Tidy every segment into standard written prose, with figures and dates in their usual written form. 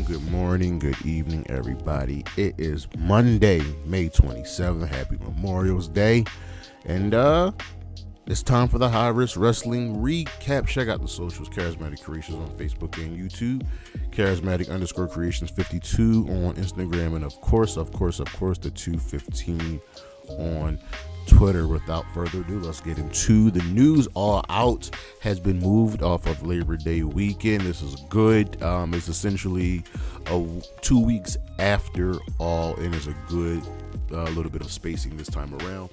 good morning, good evening, everybody. It is Monday, May 27th. Happy Memorial Day. And it's time for the High Risk Wrestling Recap. Check out the socials, Charismatic Creations on Facebook and YouTube, Charismatic_Creations 52 on Instagram, and of course, the 215 on Twitter. Without further ado, let's get into the news. All Out has been moved off of Labor Day weekend. This is good. It's essentially 2 weeks after All In. Is a good little bit of spacing this time around.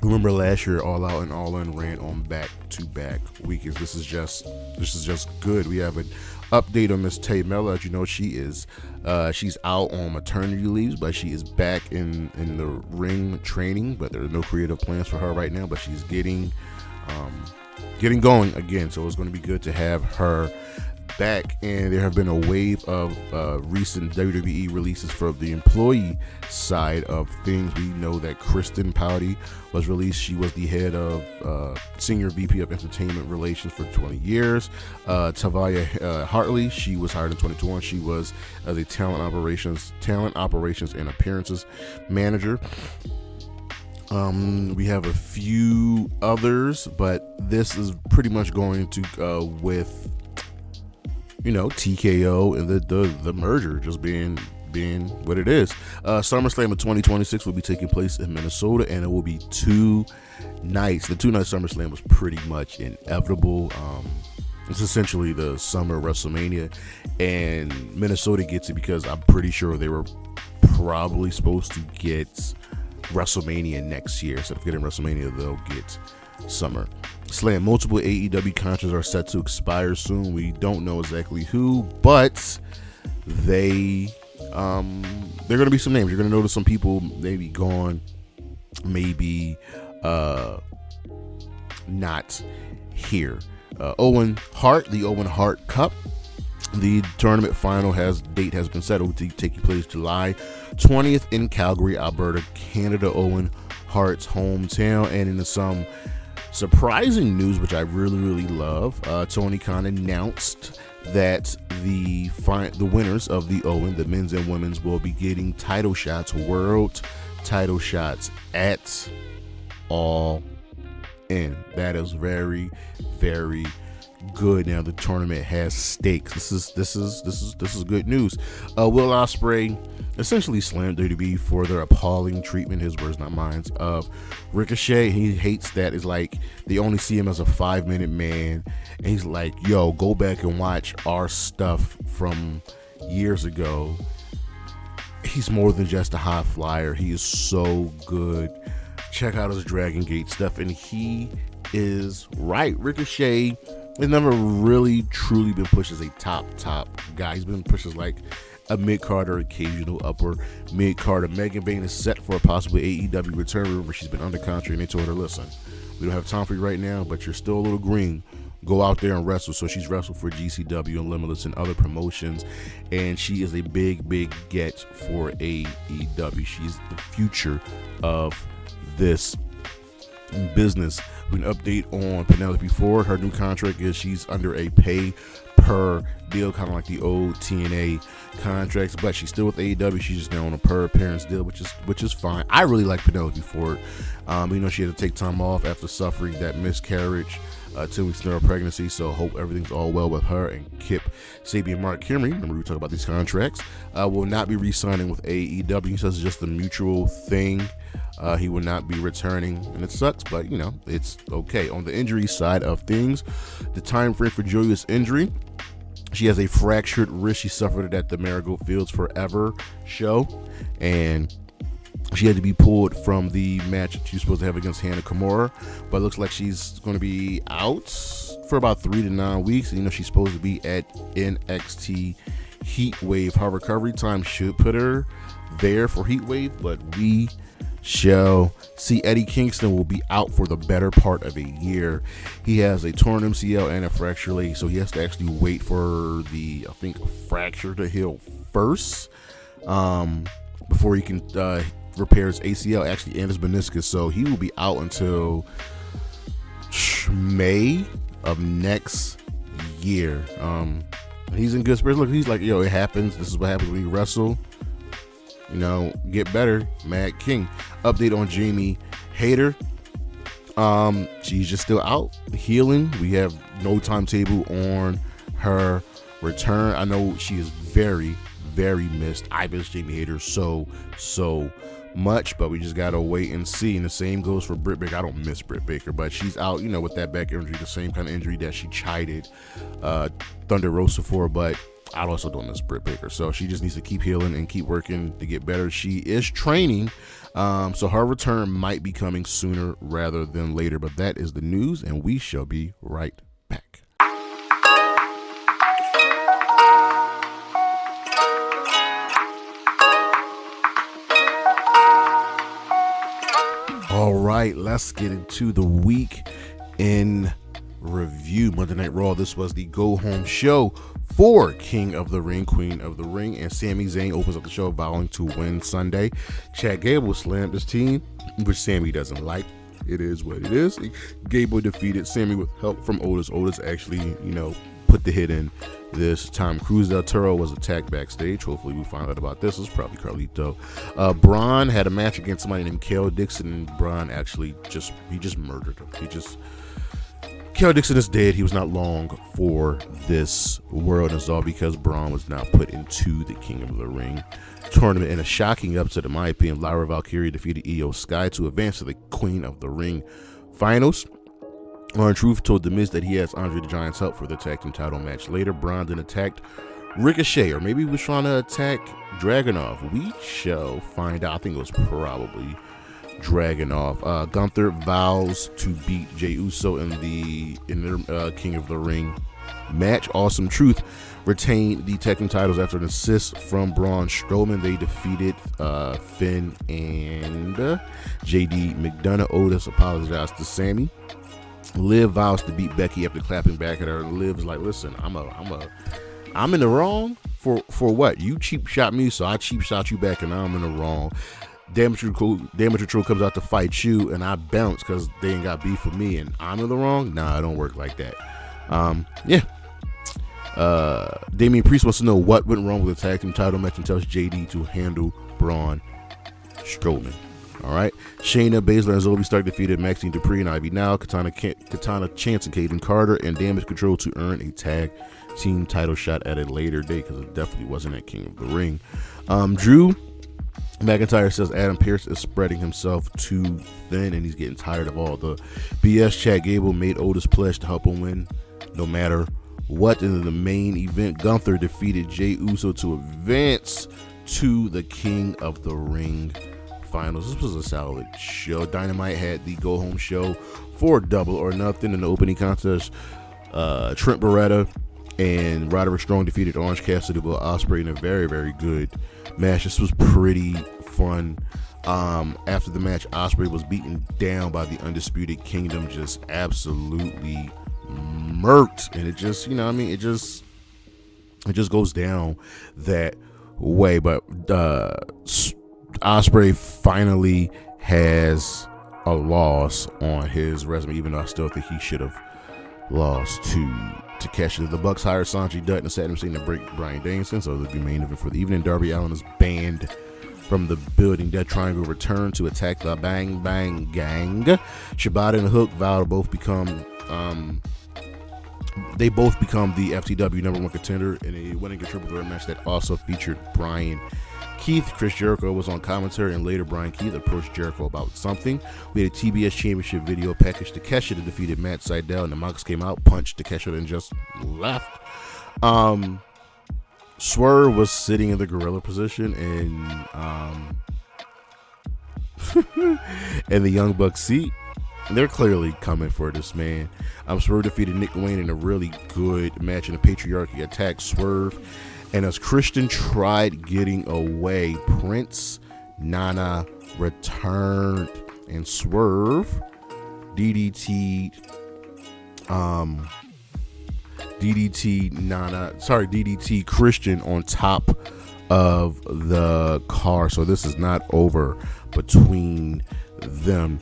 Remember last year, All Out and All In ran on back-to-back weekends. This is just good. We have an update on Miss Tay Mello. As you know, she's out on maternity leaves, but she is back in the ring training. But there are no creative plans for her right now. But she's getting going again. So it's going to be good to have her back. And there have been a wave of recent WWE releases for the employee side of things. We know that Kristen Pouty was released. She was the head of senior VP of entertainment relations for 20 years. Tavia Hartley, she was hired in 2021. She was as a talent operations and appearances manager. We have a few others, but this is pretty much going to with TKO and the merger just being what it is. SummerSlam in 2026 will be taking place in Minnesota, and it will be 2 nights. The 2-night SummerSlam was pretty much inevitable. It's essentially the summer WrestleMania, and Minnesota gets it because I'm pretty sure they were probably supposed to get WrestleMania next year. Instead of getting WrestleMania, they'll get Summer Slam. Multiple AEW contracts are set to expire soon. We don't know exactly who, but they're going to be some names. You're going to notice some people maybe gone, maybe not here. Owen Hart, the Owen Hart Cup. The tournament final date has been set. It will take place July 20th in Calgary, Alberta, Canada. Owen Hart's hometown. And into some surprising news, which I really love, Tony Khan announced that the winners of the Owen, the men's and women's, will be getting title shots, world title shots at All In. That is very good. Now the tournament has stakes. This is good news. Will Ospreay essentially slammed WWE for their appalling treatment, his words not mine, of Ricochet. He hates that. It's like they only see him as a 5-minute man, and he's like, yo, go back and watch our stuff from years ago. He's more than just a high flyer. He is so good. Check out his Dragon Gate stuff, and he is right. Ricochet has never really truly been pushed as a top guy. He's been pushed as like a mid-card or occasional upper mid-card. Megan Bayne is set for a possible AEW return. Remember, she's been under contract, and they told her, listen, we don't have time for you right now, but you're still a little green. Go out there and wrestle. So she's wrestled for GCW and Limitless and other promotions, and she is a big get for AEW. She's the future of this business. We can update on Penelope Ford. Her new contract is she's under a pay per deal, kind of like the old TNA contracts, but she's still with AEW. She's just now on a per appearance deal, which is fine. I really like Penelope Ford. She had to take time off after suffering that miscarriage, 2 weeks into her pregnancy, so hope everything's all well with her. And Kip Sabian Mark Henry, remember we talked about these contracts, will not be re-signing with AEW. He says it's just a mutual thing. He will not be returning, and it sucks, but it's okay. On the injury side of things, the time frame for Julia's injury: she has a fractured wrist. She suffered it at the Marigold Fields Forever show, and she had to be pulled from the match that she was supposed to have against Hannah Kimura, but it looks like she's going to be out for about 3 to 9 weeks. And, she's supposed to be at NXT Heat Wave. Her recovery time should put her there for Heat Wave, but we shall see. Eddie Kingston will be out for the better part of a year. He has a torn MCL and a fractured leg, so he has to actually wait for the, fracture to heal first before he can repair his ACL, actually, and his meniscus. So he will be out until May of next year. He's in good spirits. Look, he's like, yo, it happens. This is what happens when you wrestle. You know, get better. Mad King. Update on Jamie Hayter. She's just still out healing. We have no timetable on her return. I know she is very, very missed. I miss Jamie Hayter so much, but we just gotta wait and see. And the same goes for Britt Baker. I don't miss Britt Baker, but she's out, you know, with that back injury, the same kind of injury that she chided Thunder Rosa for. But I also don't miss Britt Baker, so she just needs to keep healing and keep working to get better. She is training, so her return might be coming sooner rather than later. But that is the news, and we shall be right back. All right, let's get into the week in review. Monday Night Raw. This was the go-home show for King of the Ring, Queen of the Ring, and Sami Zayn opens up the show vowing to win Sunday. Chad Gable slammed his team, which Sami doesn't like. It is what it is. Gable defeated Sami with help from Otis. Otis actually, you know, put the hit in this time. Cruz del Toro was attacked backstage. Hopefully we find out about this. It's probably Carlito. Braun had a match against somebody named Kale Dixon, and Braun actually just murdered him. Kale Dixon is dead. He was not long for this world, and it's all because Braun was now put into the King of the Ring tournament. In a shocking upset, in my opinion, Lyra Valkyria defeated Io Sky to advance to the Queen of the Ring finals. R-Truth told The Miz that he has Andre the Giant's help for the tag team title match. Later, Braun then attacked Ricochet, or maybe he was trying to attack Dragunov. We shall find out. I think it was probably Dragunov. Gunther vows to beat Jey Uso in their King of the Ring match. Awesome Truth retained the tag team titles after an assist from Braun Strowman. They defeated Finn and JD McDonough. Otis apologized to Sami. Liv vows to beat Becky after clapping back at her. Liv's like, listen, I'm in the wrong for what? You cheap shot me, so I cheap shot you back, and now I'm in the wrong. Damage Control comes out to fight you, and I bounce because they ain't got beef with me, and I'm in the wrong. Nah, I don't work like that. Damian Priest wants to know what went wrong with the tag team title match and tells JD to handle Braun Strowman. All right. Shayna Baszler and Zoe Stark defeated Maxine Dupree and Ivy Now, Katana Chance and Kaden Carter, and Damage Control to earn a tag team title shot at a later date, because it definitely wasn't at King of the Ring. Drew McIntyre says Adam Pearce is spreading himself too thin and he's getting tired of all the BS. Chad Gable made Otis pledge to help him win no matter what. In the main event, Gunther defeated Jey Uso to advance to the King of the Ring finals. This was a solid show. Dynamite had the go-home show for Double or Nothing. In the opening contest, Trent Beretta and Roderick Strong defeated Orange Cassidy with Ospreay in a very, very good match. This was pretty fun. After the match, Ospreay was beaten down by the Undisputed Kingdom, just absolutely murked, and it just, you know, I mean, it just goes down that way. But Ospreay finally has a loss on his resume, even though I still think he should have lost to Cassidy. The Bucks hired Sanjay Dutt and Saddam Singh to break Bryan Danielson, so it'll be main event for the evening. Darby Allin is banned from the building. Death Triangle return to attack the Bang Bang Gang. Shibata and Hook vow to both become the FTW #1 contender in a winning a triple threat match that also featured Brian Keith. Chris Jericho was on commentary, and later Brian Keith approached Jericho about something. We had a TBS Championship video package. Takeshita that defeated Matt Sydal, and the Mox came out, punched Takeshita, and just left. Swerve was sitting in the gorilla position, and and the Young Bucks seat. They're clearly coming for this man. Swerve defeated Nick Wayne in a really good match, in a Patriarchy attacked Swerve. And as Christian tried getting away, Prince Nana returned and Swerve DDT Christian on top of the car. So this is not over between them.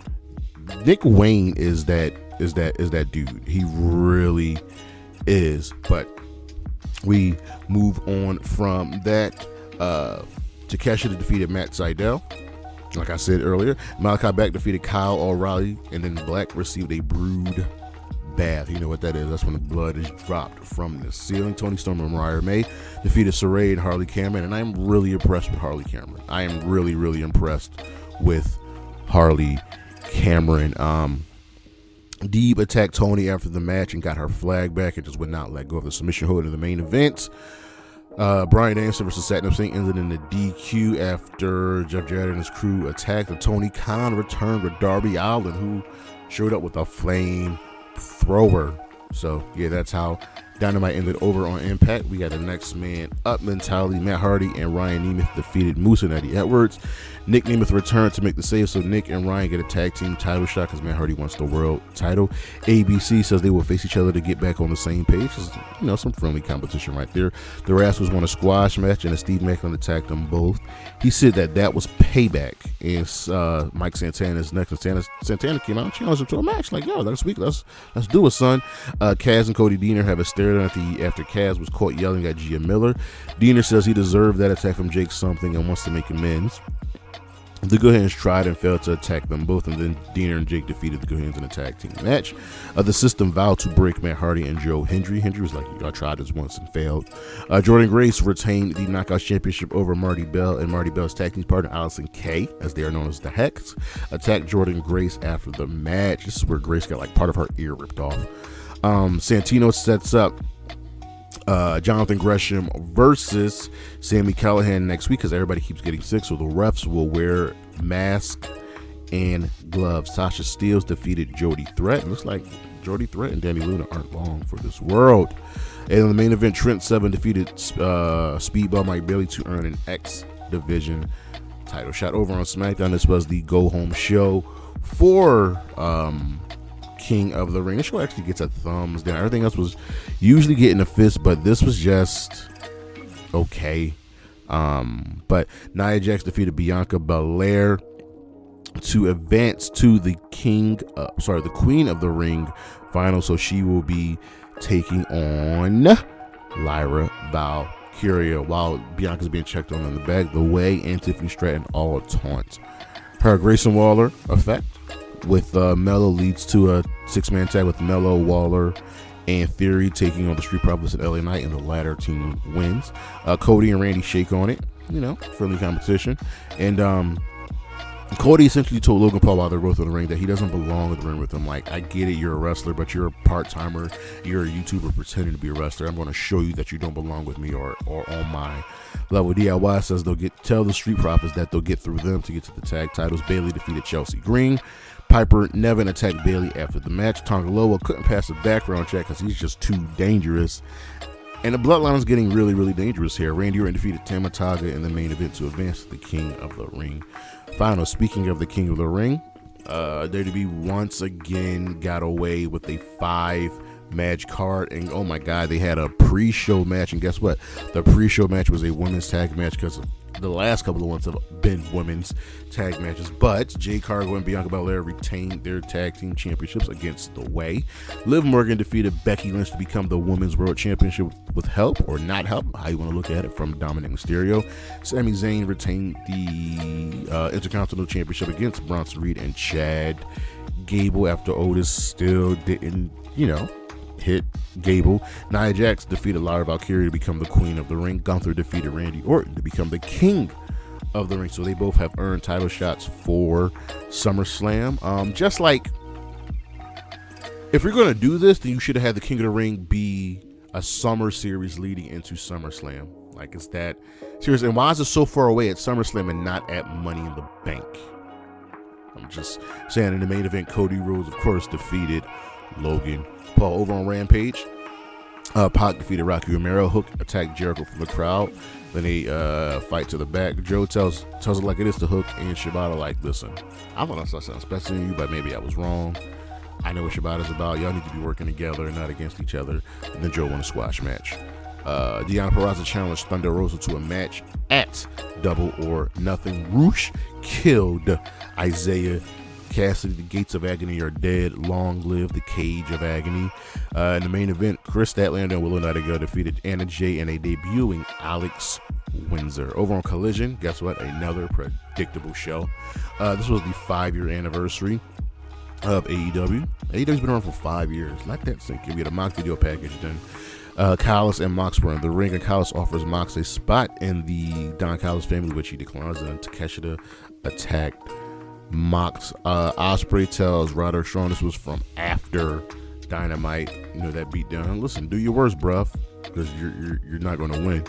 Nick Wayne is that dude. He really is. But We move on from that to Cassidy defeated Matt Sydal. Like I said earlier, Malakai Black defeated Kyle O'Reilly, and then Black received a brood bath. You know what that is? That's when the blood is dropped from the ceiling. Toni Storm and Mariah May defeated Saray and Harley Cameron, and I'm really impressed with Harley Cameron. I am really, really impressed with Harley Cameron. Deeb attacked Toni after the match and got her flag back and just would not let go of the submission hold in the main event. Bryan Danielson versus Satnam Singh ended in the DQ after Jeff Jarrett and his crew attacked. The Tony Khan returned with Darby Allin, who showed up with a flame thrower. So yeah, that's how Dynamite ended over on Impact. We got the next man up mentality. Matt Hardy and Ryan Nemeth defeated Moose and Eddie Edwards. Nick Nemeth returned to make the save, so Nick and Ryan get a tag team title shot because Matt Hardy wants the world title. ABC says they will face each other to get back on the same page. Just, you know, some friendly competition right there. The Rascals won a squash match, and Steve Macklin attacked them both. He said that was payback. And Mike Santana's next, and Santana came out and challenged him to a match. Like, yo, let's do it, son. Kaz and Cody Deaner have a stare down after Kaz was caught yelling at Gia Miller. Deaner says he deserved that attack from Jake something and wants to make amends. The Goodhands tried and failed to attack them both, and then Deaner and Jake defeated the Goodhands in a tag team match. The System vowed to break Matt Hardy and Joe Hendry. Hendry was like, I tried this once and failed. Jordan Grace retained the Knockouts Championship over Marty Bell, and Marty Bell's tag team partner Allison Kay, as they are known as the Hex, attacked Jordan Grace after the match. This is where Grace got like part of her ear ripped off. Santino sets up Jonathan Gresham versus Sami Callihan next week because everybody keeps getting sick, so the refs will wear masks and gloves. Sasha Steelz defeated Jody Threat. It looks like Jody Threat and Danny Luna aren't long for this world. And in the main event, Trent Seven defeated Speedball Mike Bailey to earn an X Division title shot. Over on SmackDown, this was the go home show for King of the Ring. This show actually gets a thumbs down. Everything else was usually getting a fist, but this was just okay. But Nia Jax defeated Bianca Belair to advance to the the Queen of the Ring final. So she will be taking on Lyra Valkyria while Bianca's being checked on in the back. The Way and Tiffany Stratton all taunt her. Grayson Waller effect with Mello leads to a 6-man tag with Mello, Waller, and Theory taking on the Street Profits and LA Knight, and the latter team wins. Cody and Randy shake on it, friendly competition. And Cody essentially told Logan Paul while they're both in the ring that he doesn't belong in the ring with him. Like, I get it, you're a wrestler, but you're a part-timer, you're a YouTuber pretending to be a wrestler. I'm going to show you that you don't belong with me or on my level. DIY says tell the Street Profits that they'll get through them to get to the tag titles. Bayley defeated Chelsea Green. Piper Nevin attacked Bayley after the match. Tonga Loa couldn't pass a background check because he's just too dangerous. And the Bloodline is getting really, really dangerous here. Randy Orton defeated Tama Tonga in the main event to advance to the King of the Ring final. Speaking of the King of the Ring, WWE once again got away with a 5-match card. And oh my God, they had a pre-show match. And guess what? The pre-show match was a women's tag match because the last couple of ones have been women's tag matches, but Jade Cargill and Bianca Belair retained their tag team championships against The Way. Liv Morgan defeated Becky Lynch to become the Women's World Championship with help or not help, how you want to look at it, from Dominic Mysterio. Sami Zayn retained the Intercontinental Championship against Bronson Reed and Chad Gable after Otis still didn't, hit Gable. Nia Jax defeated Lyra Valkyria to become the Queen of the Ring. Gunther defeated Randy Orton to become the King of the Ring. So they both have earned title shots for SummerSlam. Just like, if you're going to do this, then you should have had the King of the Ring be a summer series leading into SummerSlam. Like, it's that serious. And why is it so far away at SummerSlam and not at Money in the Bank? I'm just saying. In the main event, Cody Rhodes, of course, defeated Logan Paul. Over on Rampage, Pac defeated Rocky Romero. Hook attacked Jericho from the crowd. Then they fight to the back. Joe tells it like it is to Hook and Shibata, like, listen, I thought I saw something special in you, but maybe I was wrong. I know what Shibata's about. Y'all need to be working together and not against each other. And then Joe won a squash match. Deonna Purrazzo challenged Thunder Rosa to a match at Double or Nothing. Roosh killed Isaiah Cassidy, the gates of agony are dead. Long live the cage of agony. In the main event, Chris Statlander and Willow Nightingale defeated Anna Jay and a debuting Alex Windsor. Over on Collision, guess what? Another predictable show. This was the 5-year anniversary of AEW. AEW's been around for 5 years. Let that sink in. We had a mock video package then. Callis and Mox were in the ring, and Callis offers Mox a spot in the Don Callis family, which he declines, and Takeshita attacked Mox. Ospreay tells Roderick Strong this was from after Dynamite, that beat down. Listen, do your worst, bruv, because you're not going to win.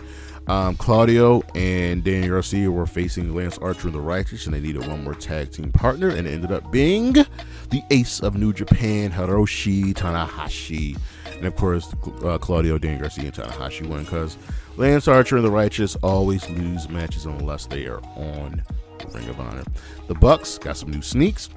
Claudio and Danny Garcia were facing Lance Archer and the Righteous, and they needed one more tag team partner, and it ended up being the ace of New Japan, Hiroshi Tanahashi. And of course, Claudio, Danny Garcia, and Tanahashi won because Lance Archer and the Righteous always lose matches unless they are on Ring of Honor. The Bucks got some new sneaks.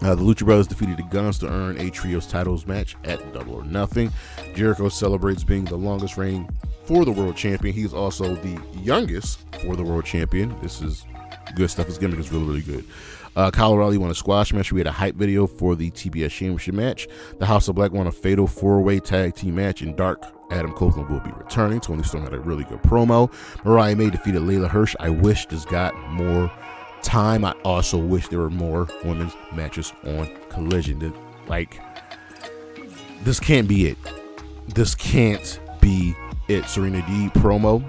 The Lucha Brothers defeated the Guns to earn a Trios titles match at Double or Nothing. Jericho celebrates being the longest reigning for the world champion. He's also the youngest for the world champion. This is good stuff. His gimmick is really, really good. Kyle O'Reilly won a squash match. We had a hype video for the TBS Championship match. The House of Black won a fatal 4-way tag team match in Dark. Adam Copeland will be returning. Tony Storm had a really good promo. Mariah May defeated Layla Hirsch. I wish this got more time. I also wish there were more women's matches on Collision. This can't be it. This can't be it. Serena D promo.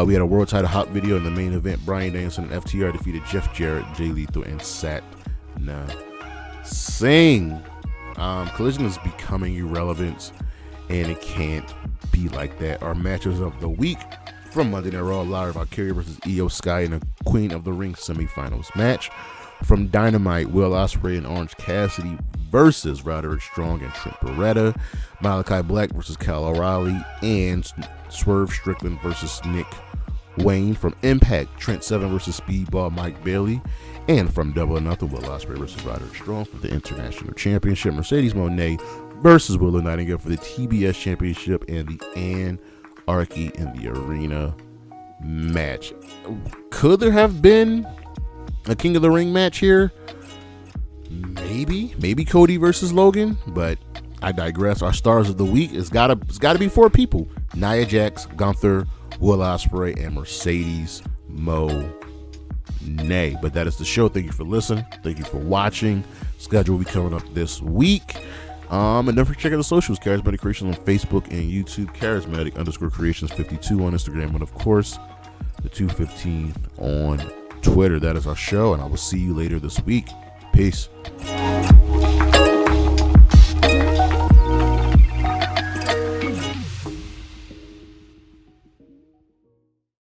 We had a world title hot video in the main event. Bryan Danielson and FTR defeated Jeff Jarrett, Jay Lethal, and Satnam Singh. Collision is becoming irrelevant, and it can't be like that. Our matches of the week from Monday Night Raw: Lyra, Valkyria versus Io Sky in a Queen of the Ring semifinals match. From Dynamite, Will Ospreay and Orange Cassidy versus Roderick Strong and Trent Beretta. Malakai Black versus Kyle O'Reilly, and Swerve Strickland versus Nick Wayne. From Impact, Trent Seven versus Speedball Mike Bailey. And from Double or Nothing, Will Ospreay versus Roderick Strong for the International Championship. Mercedes Mone versus Willow Nightingale for the TBS Championship, and the Anarchy in the Arena match. Could there have been a King of the Ring match here? Maybe Cody versus Logan, but I digress. Our stars of the week it's gotta be 4 people: Nia Jax, Gunther, Will Ospreay, and Mercedes Mone. But that is the show. Thank you for listening. Thank you for watching. Schedule will be coming up this week. And don't forget to check out the socials: Charismatic Creations on Facebook and YouTube, Charismatic_Creations 52 on Instagram, and of course the 215 on Twitter. That is our show, and I will see you later this week. Peace.